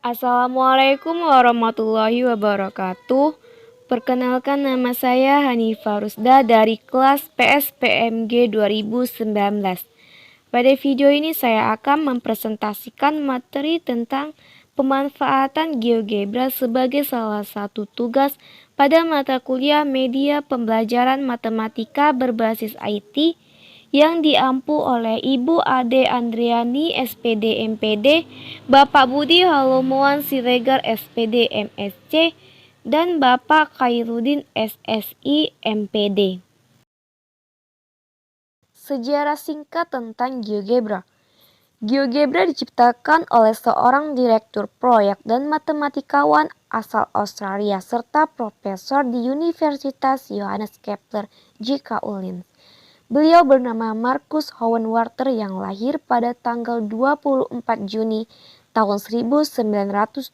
Assalamualaikum warahmatullahi wabarakatuh. Perkenalkan, nama saya Hanifah Rusda dari kelas PSPMG 2019. Pada video ini saya akan mempresentasikan materi tentang pemanfaatan GeoGebra sebagai salah satu tugas pada mata kuliah Media Pembelajaran Matematika Berbasis IT yang diampu oleh Ibu Ade Andriani SPD MPD, Bapak Budi Halomuan Siregar SPD MSc, dan Bapak Khairuddin SSI MPD. Sejarah singkat tentang GeoGebra. GeoGebra diciptakan oleh seorang direktur proyek dan matematikawan asal Australia serta profesor di Universitas Johannes Kepler JK Beliau bernama Marcus Hohenwarter yang lahir pada tanggal 24 Juni tahun 1976.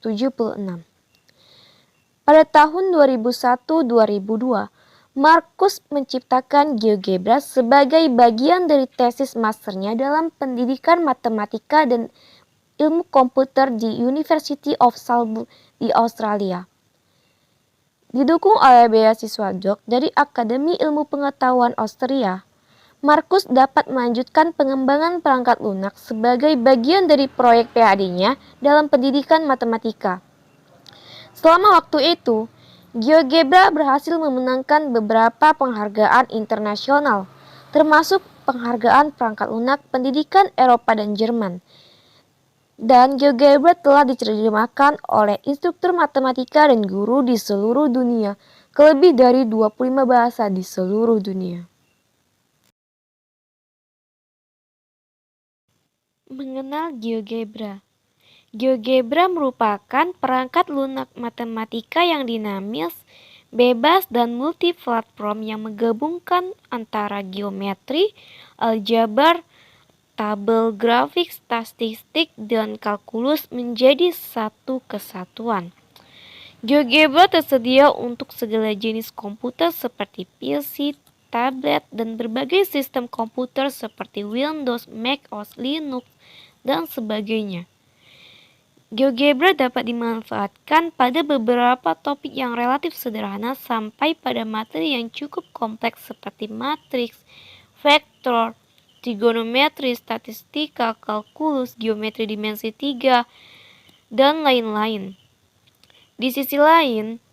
Pada tahun 2001-2002, Marcus menciptakan GeoGebra sebagai bagian dari tesis masternya dalam pendidikan matematika dan ilmu komputer di University of Salford di Australia. Didukung oleh beasiswa DOC dari Akademi Ilmu Pengetahuan Austria, Marcus dapat melanjutkan pengembangan perangkat lunak sebagai bagian dari proyek PhD-nya dalam pendidikan matematika. Selama waktu itu, GeoGebra berhasil memenangkan beberapa penghargaan internasional, termasuk penghargaan perangkat lunak pendidikan Eropa dan Jerman. Dan GeoGebra telah diterjemahkan oleh instruktur matematika dan guru di seluruh dunia ke lebih dari 25 bahasa di seluruh dunia. Mengenal GeoGebra. GeoGebra merupakan perangkat lunak matematika yang dinamis, bebas, dan multi-platform yang menggabungkan antara geometri, aljabar, tabel grafik, statistik, dan kalkulus menjadi satu kesatuan. GeoGebra tersedia untuk segala jenis komputer seperti PC, tablet, dan berbagai sistem komputer seperti Windows, Mac OS, Linux, dan sebagainya. GeoGebra dapat dimanfaatkan pada beberapa topik yang relatif sederhana sampai pada materi yang cukup kompleks seperti matriks, vektor, trigonometri, statistika, kalkulus, geometri dimensi 3, dan lain-lain. Di sisi lain,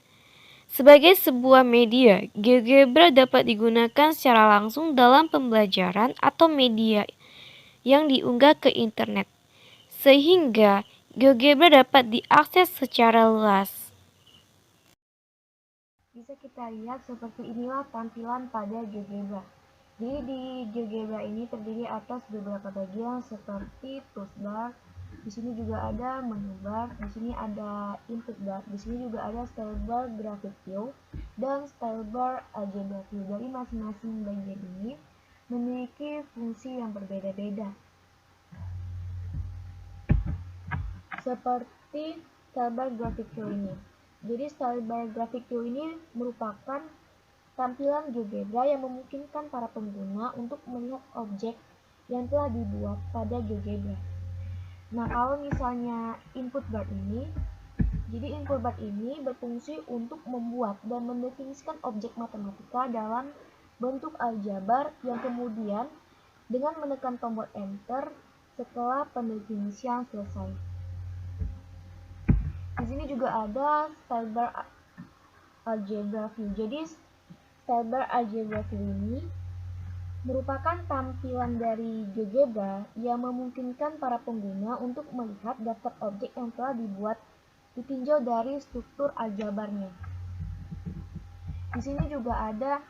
sebagai sebuah media, GeoGebra dapat digunakan secara langsung dalam pembelajaran atau media yang diunggah ke internet, sehingga GeoGebra dapat diakses secara luas. Bisa kita lihat seperti inilah tampilan pada GeoGebra. Jadi di GeoGebra ini terdiri atas beberapa bagian seperti toolbar. Di sini juga ada menu bar, di sini ada input bar, di sini juga ada style bar graphic view dan style bar algebra view. Dari masing-masing bagian ini memiliki fungsi yang berbeda-beda. Seperti style bar graphic view ini. Jadi style bar graphic view ini merupakan tampilan GeoGebra yang memungkinkan para pengguna untuk melihat objek yang telah dibuat pada GeoGebra. Nah, kalau misalnya input bar ini, jadi input bar ini berfungsi untuk membuat dan mendefinisikan objek matematika dalam bentuk aljabar yang kemudian dengan menekan tombol enter setelah pendefinisian selesai. Di sini juga ada style bar algebra view. Jadi style bar algebra view ini merupakan tampilan dari GeoGebra yang memungkinkan para pengguna untuk melihat daftar objek yang telah dibuat ditinjau dari struktur aljabarnya. Di sini juga ada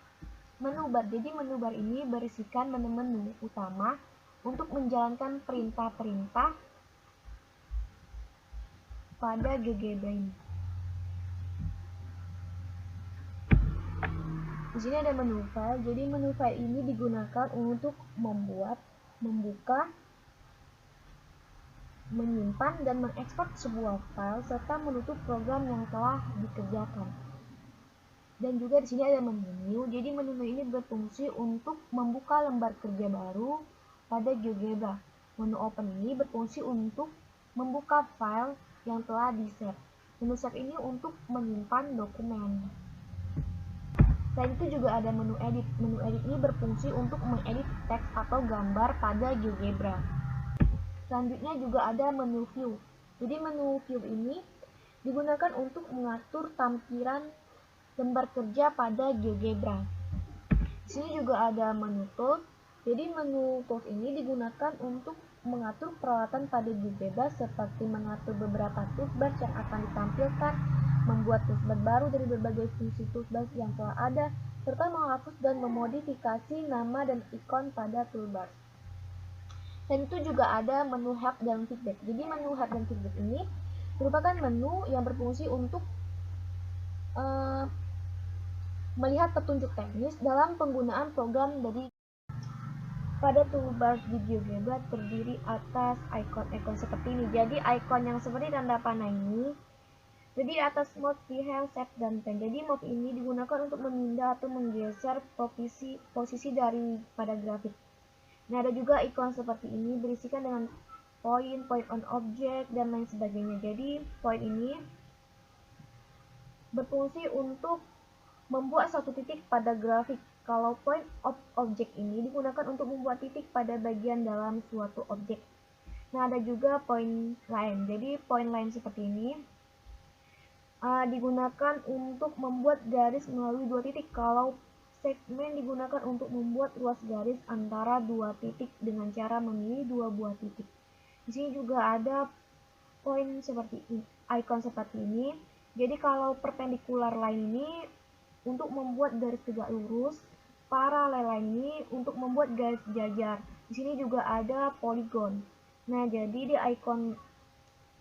menu bar. Jadi menu bar ini berisikan menu-menu utama untuk menjalankan perintah-perintah pada GeoGebra ini. Di sini ada menu file. Jadi menu file ini digunakan untuk membuat, membuka, menyimpan dan mengekspor sebuah file serta menutup program yang telah dikerjakan. Dan juga di sini ada menu. Jadi menu ini berfungsi untuk membuka lembar kerja baru pada GeoGebra. Menu open ini berfungsi untuk membuka file yang telah di-save. Menu save ini untuk menyimpan dokumen. Selain itu juga ada menu edit. Menu edit ini berfungsi untuk mengedit teks atau gambar pada GeoGebra. Selanjutnya juga ada menu view. Jadi menu view ini digunakan untuk mengatur tampilan lembar kerja pada GeoGebra. Di sini juga ada menu tools. Jadi menu tools ini digunakan untuk mengatur peralatan pada GeoGebra seperti mengatur beberapa toolbar yang akan ditampilkan, membuat toolbar baru dari berbagai fungsi toolbar yang telah ada, serta menghapus dan memodifikasi nama dan ikon pada toolbar. Dan itu juga ada menu help dan feedback. Jadi menu help dan feedback ini merupakan menu yang berfungsi untuk melihat petunjuk teknis dalam penggunaan program dari pada toolbar di GeoGebra terdiri atas ikon-ikon seperti ini. Jadi ikon yang seperti tanda panah ini, jadi atas mode beheld, set, dan pen. Jadi mode ini digunakan untuk memindah atau menggeser posisi dari pada grafik. Nah, ada juga ikon seperti ini berisikan dengan point on object, dan lain sebagainya. Jadi point ini berfungsi untuk membuat satu titik pada grafik. Kalau point of object ini digunakan untuk membuat titik pada bagian dalam suatu objek. Nah, ada juga point line. Jadi point line seperti ini digunakan untuk membuat garis melalui dua titik. Kalau segmen digunakan untuk membuat ruas garis antara dua titik dengan cara memilih dua buah titik. Di sini juga ada point seperti ini, icon seperti ini. Jadi kalau perpendicular line ini untuk membuat garis tegak lurus, paralel line ini untuk membuat garis jajar. Di sini juga ada polygon. Nah, jadi di icon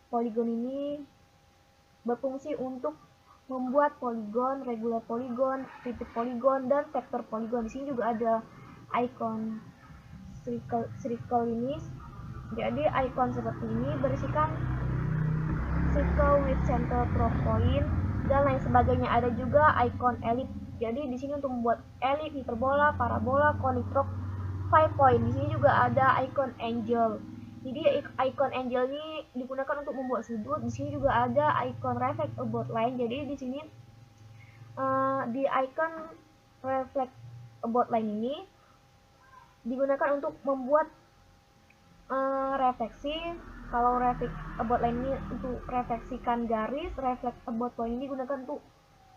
polygon ini berfungsi untuk membuat polygon, regular polygon, titik polygon, dan vektor polygon. Di sini juga ada icon circle ini. Jadi icon seperti ini berisikan circle with center point dan lain sebagainya. Ada juga icon ellipse. Jadi di sini untuk membuat ellipse, hiperbola, parabola, conic rock, 5 point. Di sini juga ada icon angel. Jadi icon angel ini digunakan untuk membuat sudut. Di sini juga ada icon reflect about line. Jadi di sini di icon reflect about line ini digunakan untuk membuat refleksi. Kalau reflect about line ini untuk refleksikan garis, reflect about point ini digunakan untuk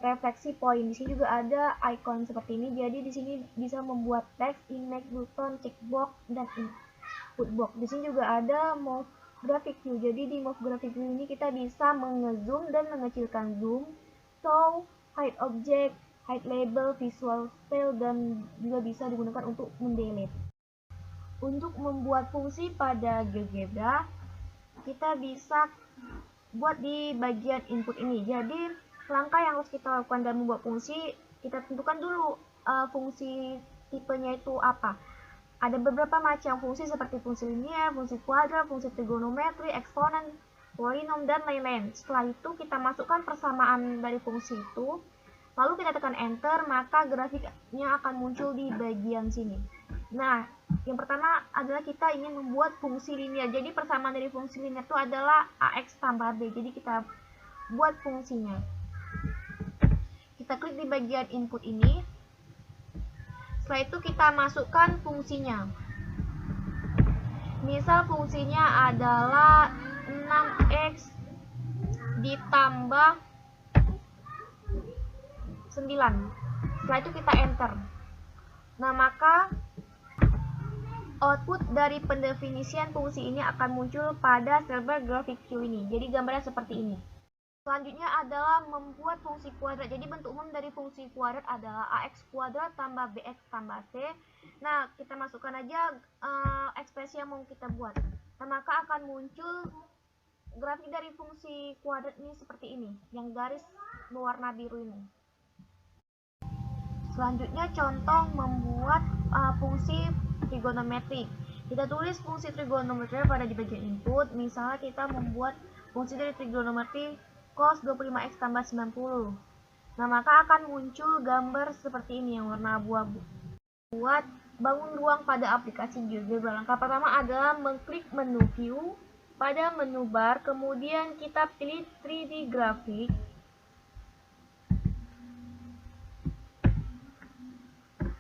refleksi poin. Di sini juga ada icon seperti ini. Jadi di sini bisa membuat teks, image, button, checkbox, dan input box. Di sini juga ada move graphic view. Jadi di move graphic view ini kita bisa mengezoom dan mengecilkan zoom, show, hide object, hide label, visual scale, dan juga bisa digunakan untuk mendelete. Untuk membuat fungsi pada GeoGebra, kita bisa buat di bagian input ini. Jadi langkah yang harus kita lakukan dalam membuat fungsi, kita tentukan dulu fungsi tipenya itu apa. Ada beberapa macam fungsi seperti fungsi linear, fungsi kuadrat, fungsi trigonometri, eksponen, polinom, dan lain-lain. Setelah itu kita masukkan persamaan dari fungsi itu, lalu kita tekan enter, maka grafiknya akan muncul di bagian sini. Nah, yang pertama adalah kita ingin membuat fungsi linear. Jadi persamaan dari fungsi linear itu adalah AX tambah B. Jadi kita buat fungsinya. Kita klik di bagian input ini. Setelah itu kita masukkan fungsinya. Misal fungsinya adalah 6X ditambah 9. Setelah itu kita enter. Nah, maka output dari pendefinisian fungsi ini akan muncul pada server graphic view ini. Jadi gambarnya seperti ini. Selanjutnya adalah membuat fungsi kuadrat. Jadi bentuk umum dari fungsi kuadrat adalah ax kuadrat tambah bx tambah c. Nah, kita masukkan aja ekspresi yang mau kita buat. Nah, maka akan muncul grafik dari fungsi kuadrat ini seperti ini, yang garis berwarna biru ini. Selanjutnya contoh membuat fungsi trigonometri. Kita tulis fungsi trigonometri pada di bagian input. Misalnya kita membuat fungsi dari trigonometri cos 25x tambah 90. Nah, maka akan muncul gambar seperti ini yang warna abu-abu. Buat bangun ruang pada aplikasi GeoGebra. Langkah pertama adalah mengklik menu view. pada menu bar, kemudian kita pilih 3D grafik.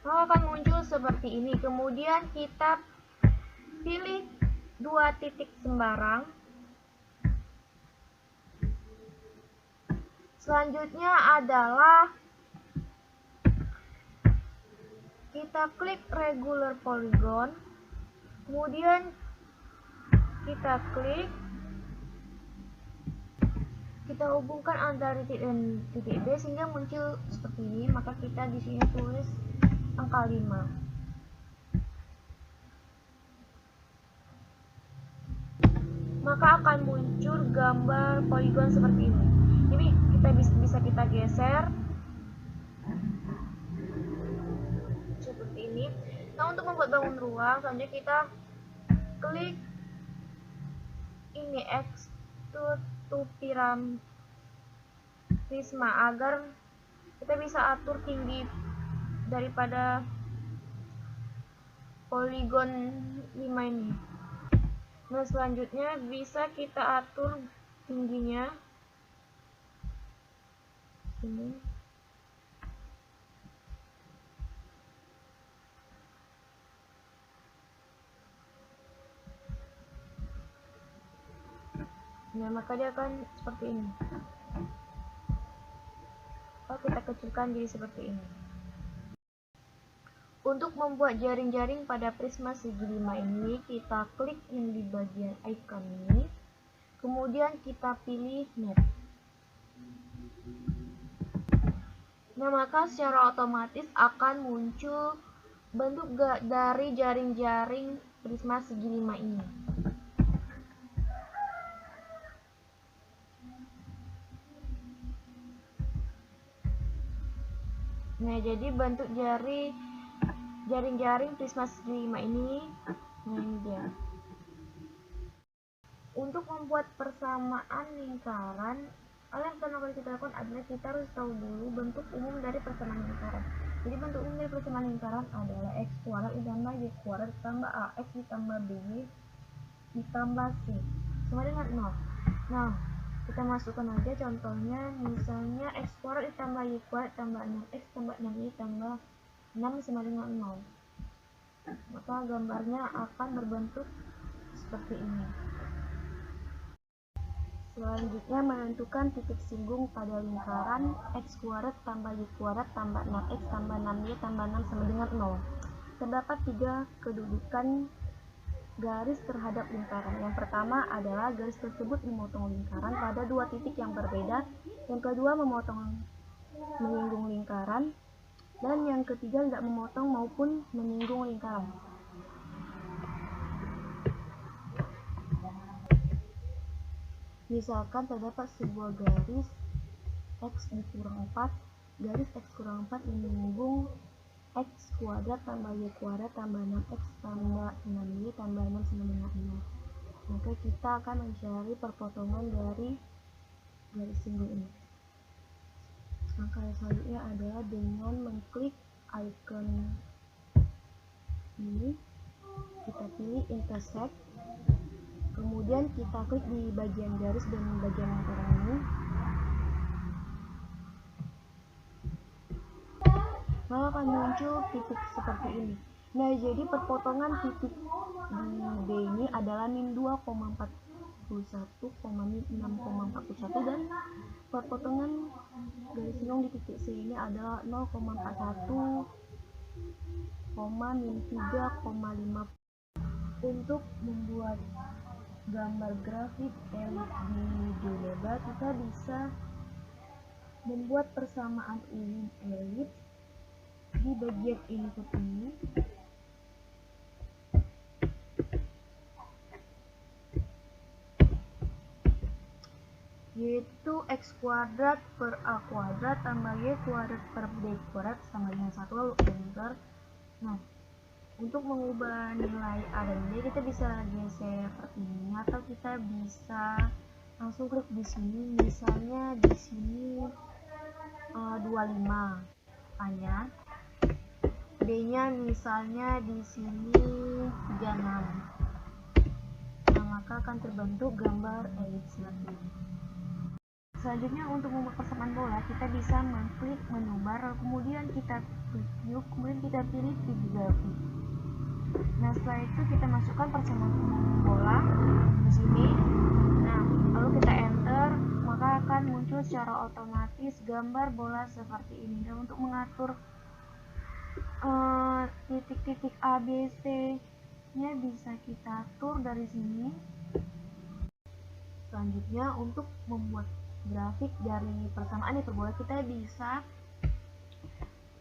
Maka akan muncul seperti ini. Kemudian kita pilih 2 titik sembarang. Selanjutnya adalah kita klik regular polygon. Kemudian kita klik, kita hubungkan antara titik dan titik B sehingga muncul seperti ini. Maka kita di sini tulis angka 5. Maka akan muncul gambar poligon seperti ini. Ini kita bisa kita geser seperti ini. Nah, untuk membuat bangun ruang, selanjutnya kita klik ini extrude to prisma agar kita bisa atur tinggi daripada poligon 5 ini. Nah, selanjutnya bisa kita atur tingginya ini. Nah, maka dia akan seperti ini. Lalu kita kecilkan jadi seperti ini. Untuk membuat jaring-jaring pada prisma segi 5 ini, kita klik yang di bagian icon ini, kemudian kita pilih net. Nah, maka secara otomatis akan muncul bentuk dari jaring-jaring prisma segi 5 ini. Nah, jadi bentuk jaring-jaring prisma segi 5 ini. Nah, ini dia. Untuk membuat persamaan lingkaran, yang pertama kali kita lakukan adalah kita harus tahu dulu bentuk umum dari persamaan lingkaran. Jadi bentuk umum dari persamaan lingkaran adalah x kuadrat ditambah y kuadrat ditambah ax ditambah by ditambah c sama dengan 0. Nah, kita masukkan aja contohnya, misalnya x kuadrat ditambah y kuadrat ditambah 6x tambah 6y tambah 6 sama dengan 0. Maka gambarnya akan berbentuk seperti ini. Selanjutnya menentukan titik singgung pada lingkaran x kuadrat tambah y kuadrat tambah 6x tambah 6y tambah 6 sama dengan 0. Terdapat 3 kedudukan garis terhadap lingkaran. Yang pertama adalah garis tersebut memotong lingkaran pada 2 titik yang berbeda. Yang kedua menyinggung lingkaran. Dan yang ketiga tidak memotong maupun menyinggung lingkaran. Misalkan terdapat sebuah garis x dikurang 4, garis x kurang 4 menyinggung x kuadrat tambah y kuadrat tambah 6x tambah 6y tambah 6 sama dengan 0. Maka kita akan mencari perpotongan dari garis singgung ini. Langkah selanjutnya adalah dengan mengklik icon ini, kita pilih intersect, kemudian kita klik di bagian garis dan bagian lingkaran ini. Maka akan muncul titik seperti ini. Nah, jadi perpotongan titik di B ini adalah min 2,41, min 6,41 dan perpotongan garis singgung di titik C ini adalah 0,41, min 3,5. Untuk membuat gambar grafik elips di GeoGebra, kita bisa membuat persamaan umum elips di bagian input ini. Yaitu x kuadrat per a kuadrat tambah y kuadrat per b kuadrat sama dengan 1, lalu enter. Nah, untuk mengubah nilai a dan b kita bisa geser seperti ini, atau kita bisa langsung klik di sini. Misalnya di sini 25 a-nya, b-nya misalnya di sini 36. Nah, maka akan terbentuk gambar elips seperti ini. Selanjutnya untuk membuat persamaan bola, kita bisa mengklik menu bar, kemudian kita preview, kemudian kita pilih 3D grafik. Nah, setelah itu kita masukkan persamaan bola di sini. Nah, lalu kita enter, maka akan muncul secara otomatis gambar bola seperti ini. Dan untuk mengatur titik-titik A, B, C nya bisa kita atur dari sini. Selanjutnya untuk membuat grafik dari persamaan hiperbola, kita bisa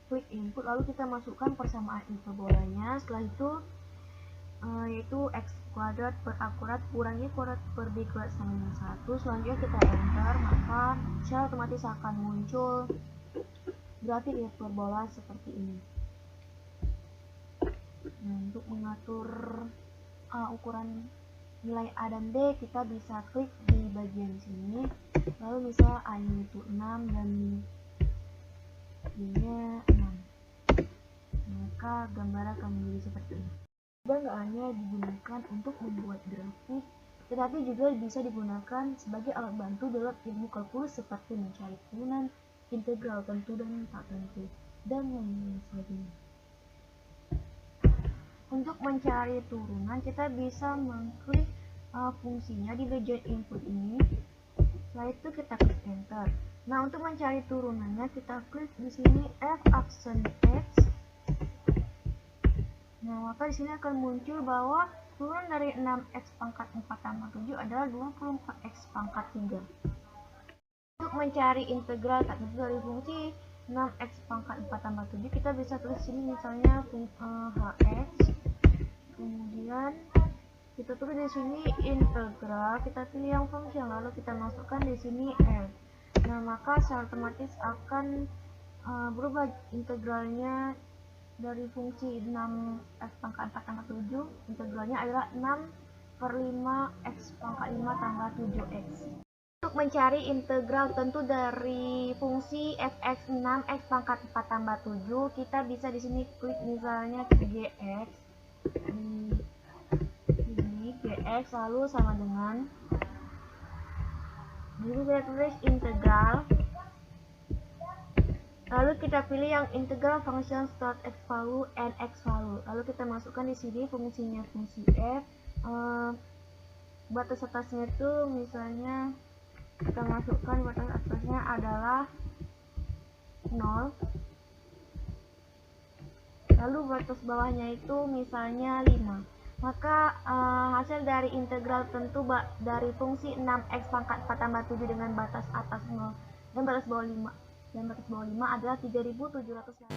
klik input, lalu kita masukkan persamaan hiperbolanya. Setelah itu yaitu x kuadrat per a kuadrat kurangi kuadrat per b kuadrat sama dengan 1. Selanjutnya kita enter, maka secara otomatis akan muncul grafik hiperbola seperti ini. Nah, untuk mengatur ukuran nilai A dan B, kita bisa klik di bagian sini, lalu misalnya A nya itu 6 dan B nya 6, maka gambar akan menjadi seperti ini. Dan nggak hanya digunakan untuk membuat grafik, tetapi juga bisa digunakan sebagai alat bantu dalam ilmu kalkulus seperti mencari turunan, integral tentu dan tak tentu, dan lain-lain sebagainya. Untuk mencari turunan, kita bisa mengklik fungsinya di bagian input ini. Setelah itu kita klik enter. Nah, untuk mencari turunannya kita klik di sini F aksen X. Nah, maka di sini akan muncul bahwa turunan dari 6x pangkat 4 tambah 7 adalah 24x pangkat 3. Untuk mencari integral tak tentu dari fungsi 6x pangkat 4 tambah 7, kita bisa tulis sini misalnya hx. Kemudian kita tulis di sini integral, kita pilih yang fungsi, lalu kita masukkan di sini f. Nah, maka secara otomatis akan berubah integralnya dari fungsi 6x pangkat 4 tambah 7, integralnya adalah 6 per 5 x pangkat 5 tambah 7x. Untuk mencari integral tentu dari fungsi fx 6x pangkat 4 tambah 7, kita bisa di sini klik misalnya gx. Ini gx lalu sama dengan, jadi saya tulis integral, lalu kita pilih yang integral function start x value and x value, lalu kita masukkan di sini fungsinya fungsi f. Batas atasnya itu misalnya kita masukkan batas atasnya adalah 0, lalu batas bawahnya itu misalnya 5. Maka hasil dari integral tentu dari fungsi 6x pangkat 4 tambah 7 dengan batas atas 0 dan batas bawah 5 adalah 3700.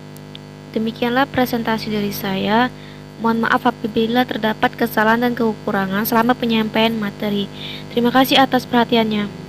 Demikianlah presentasi dari saya. Mohon maaf apabila terdapat kesalahan dan kekurangan selama penyampaian materi. Terima kasih atas perhatiannya.